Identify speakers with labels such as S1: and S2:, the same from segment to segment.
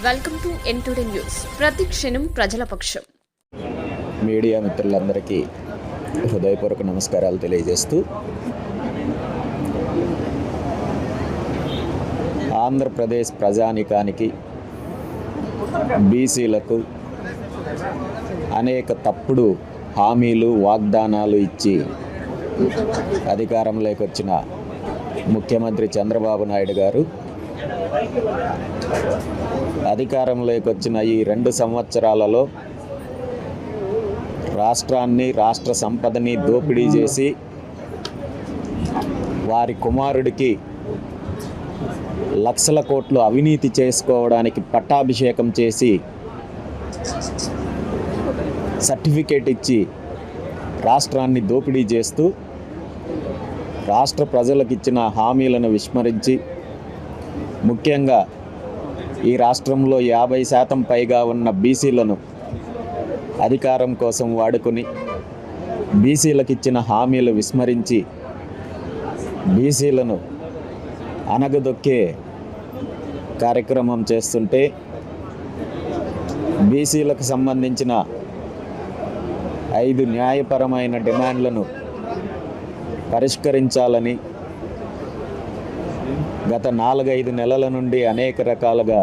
S1: Welcome to ఎన్టుడే news. ప్రతి క్షణం ప్రజల పక్షం.
S2: మీడియా మిత్రులందరికీ హృదయపూర్వక నమస్కారాలు తెలియజేస్తూ, ఆంధ్రప్రదేశ్ ప్రజానీకానికి, బీసీలకు అనేక తప్పుడు హామీలు, వాగ్దానాలు ఇచ్చి అధికారంలోకి వచ్చిన ముఖ్యమంత్రి చంద్రబాబు నాయుడు గారు అధికారంలోకి వచ్చిన ఈ 2 సంవత్సరాలలో రాష్ట్రాన్ని, రాష్ట్ర సంపదని దోపిడీ చేసి వారి కుమారుడికి లక్షల కోట్లు అవినీతి చేసుకోవడానికి పట్టాభిషేకం చేసి సర్టిఫికేట్ ఇచ్చి రాష్ట్రాన్ని దోపిడీ చేస్తూ రాష్ట్ర ప్రజలకు ఇచ్చిన హామీలను విస్మరించి, ముఖ్యంగా ఈ రాష్ట్రంలో 50% పైగా ఉన్న బీసీలను అధికారం కోసం వాడుకొని బీసీలకు ఇచ్చిన హామీలు విస్మరించి బీసీలను అనగదొక్కే కార్యక్రమం చేస్తుంటే, బీసీలకు సంబంధించిన 5 న్యాయపరమైన డిమాండ్లను పరిష్కరించాలని గత 4-5 నెలల నుండి అనేక రకాలుగా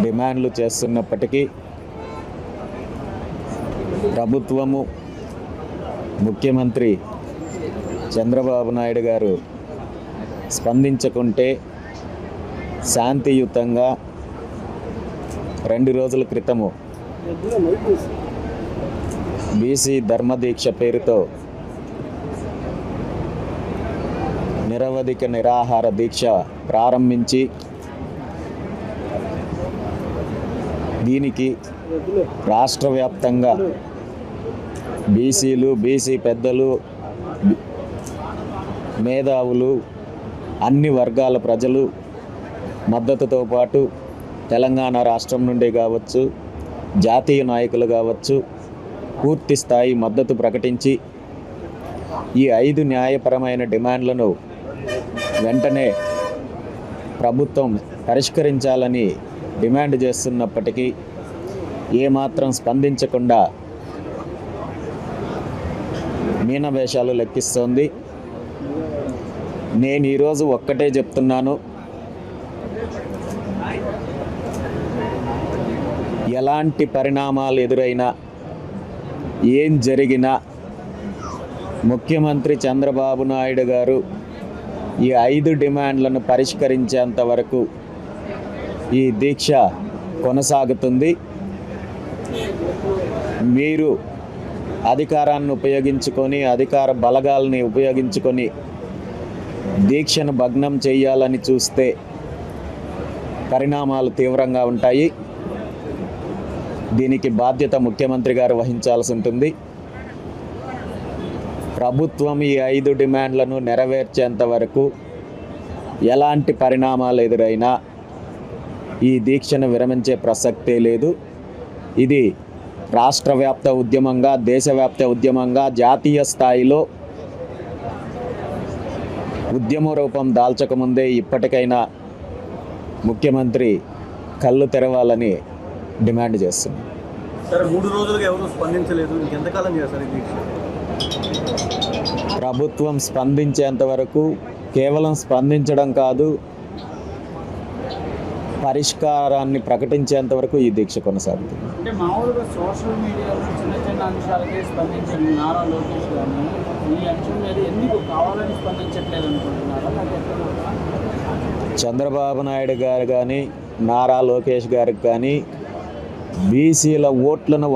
S2: డిమాండ్లు చేస్తున్నప్పటికీ ప్రభుత్వము, ముఖ్యమంత్రి చంద్రబాబు నాయుడు గారు స్పందించకుంటే శాంతియుతంగా 2 రోజుల క్రితము బీసీ ధర్మదీక్ష పేరుతో నిరవధిక నిరాహార దీక్ష ప్రారంభించి దీనికి రాష్ట్ర వ్యాప్తంగా బీసీలు, బీసీ పెద్దలు, మేధావులు, అన్ని వర్గాల ప్రజలు మద్దతుతో పాటు తెలంగాణ రాష్ట్రం నుండి కావచ్చు, జాతీయ నాయకులు కావచ్చు, పూర్తి స్థాయి మద్దతు ప్రకటించి ఈ 5 న్యాయపరమైన డిమాండ్లను వెంటనే ప్రభుత్వం పరిష్కరించాలని డిమాండ్ చేస్తున్నప్పటికీ ఏమాత్రం స్పందించకుండా మీనవేషాలు లెక్కిస్తోంది. నేను ఈరోజు ఒక్కటే చెప్తున్నాను, ఎలాంటి పరిణామాలు ఎదురైనా, ఏం జరిగినా ముఖ్యమంత్రి చంద్రబాబు నాయుడు గారు ఈ 5 డిమాండ్లను పరిష్కరించేంత వరకు ఈ దీక్ష కొనసాగుతుంది. మీరు అధికారాన్ని ఉపయోగించుకొని, అధికార బలగాల్ని ఉపయోగించుకొని దీక్షను భగ్నం చేయాలని చూస్తే పరిణామాలు తీవ్రంగా ఉంటాయి. దీనికి బాధ్యత ముఖ్యమంత్రి గారు వహించాల్సి ఉంటుంది. ప్రభుత్వం ఈ 5 డిమాండ్లను నెరవేర్చేంత వరకు ఎలాంటి పరిణామాలు ఎదురైనా ఈ దీక్షను విరమించే ప్రసక్తే లేదు. ఇది రాష్ట్ర వ్యాప్త ఉద్యమంగా, దేశవ్యాప్త ఉద్యమంగా, జాతీయ స్థాయిలో ఉద్యమ రూపం దాల్చకముందే ఇప్పటికైనా ముఖ్యమంత్రి కళ్ళు తెరవాలని డిమాండ్ చేస్తున్నాం.
S3: సరే, 3 రోజులుగా ఎవరు స్పందించలేదు, ఇంకెంతకాలం చేస్తారు ఈ దీక్ష?
S2: ప్రభుత్వం స్పందించేంత వరకు, కేవలం స్పందించడం కాదు, పరిష్కారాన్ని ప్రకటించేంత వరకు ఈ దీక్ష కొనసాగుతుంది.
S4: అంటే మామూలుగా సోషల్ మీడియాలో చిన్న చిన్న అంశాలకే స్పందించిన నారా లోకేష్ గారిని ఈ అంశం మీద ఎందుకు కావాలని స్పందించట్లేదు అనుకుంటున్నారా?
S2: చంద్రబాబు నాయుడు గారు కానీ, నారా లోకేష్ గారికి కానీ బీసీల ఓట్లను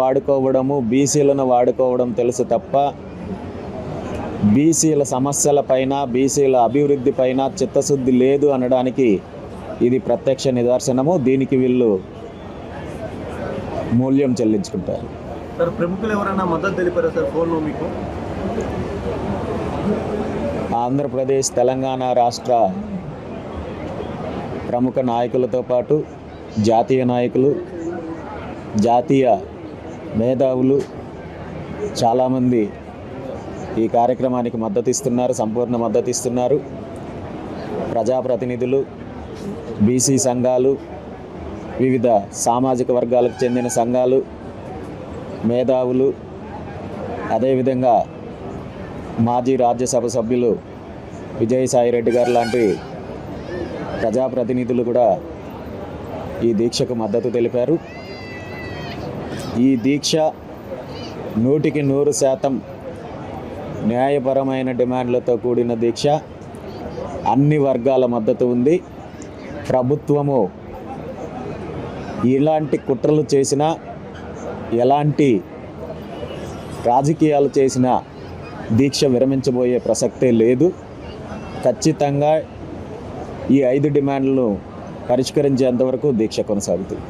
S2: బీసీలను వాడుకోవడం తెలుసు తప్ప బీసీల సమస్యలపైన, బీసీల అభివృద్ధి పైన చిత్తశుద్ధి లేదు అనడానికి ఇది ప్రత్యక్ష నిదర్శనము. దీనికి వీళ్ళు మూల్యం చెల్లించుకుంటారు.
S3: సార్, ప్రముఖులు ఎవరైనా మద్దతు తెలిపారా సార్ ఫోన్లో మీకు?
S2: ఆంధ్రప్రదేశ్, తెలంగాణ రాష్ట్ర ప్రముఖ నాయకులతో పాటు జాతీయ నాయకులు, జాతీయ మేధావులు చాలామంది ఈ కార్యక్రమానికి మద్దతు ఇస్తున్నారు, సంపూర్ణ మద్దతు ఇస్తున్నారు. ప్రజాప్రతినిధులు, బీసీ సంఘాలు, వివిధ సామాజిక వర్గాలకు చెందిన సంఘాలు, మేధావులు, అదేవిధంగా మాజీ రాజ్యసభ సభ్యులు విజయసాయిరెడ్డి గారు లాంటి ప్రజాప్రతినిధులు కూడా ఈ దీక్షకు మద్దతు తెలిపారు. ఈ దీక్ష 100% న్యాయపరమైన డిమాండ్లతో కూడిన దీక్ష. అన్ని వర్గాల మద్దతు ఉంది. ప్రభుత్వము ఇలాంటి కుట్రలు చేసినా, ఎలాంటి రాజకీయాలు చేసినా దీక్ష విరమించబోయే ప్రసక్తే లేదు. ఖచ్చితంగా ఈ 5 డిమాండ్లను పరిష్కరించేంతవరకు దీక్ష కొనసాగుతుంది.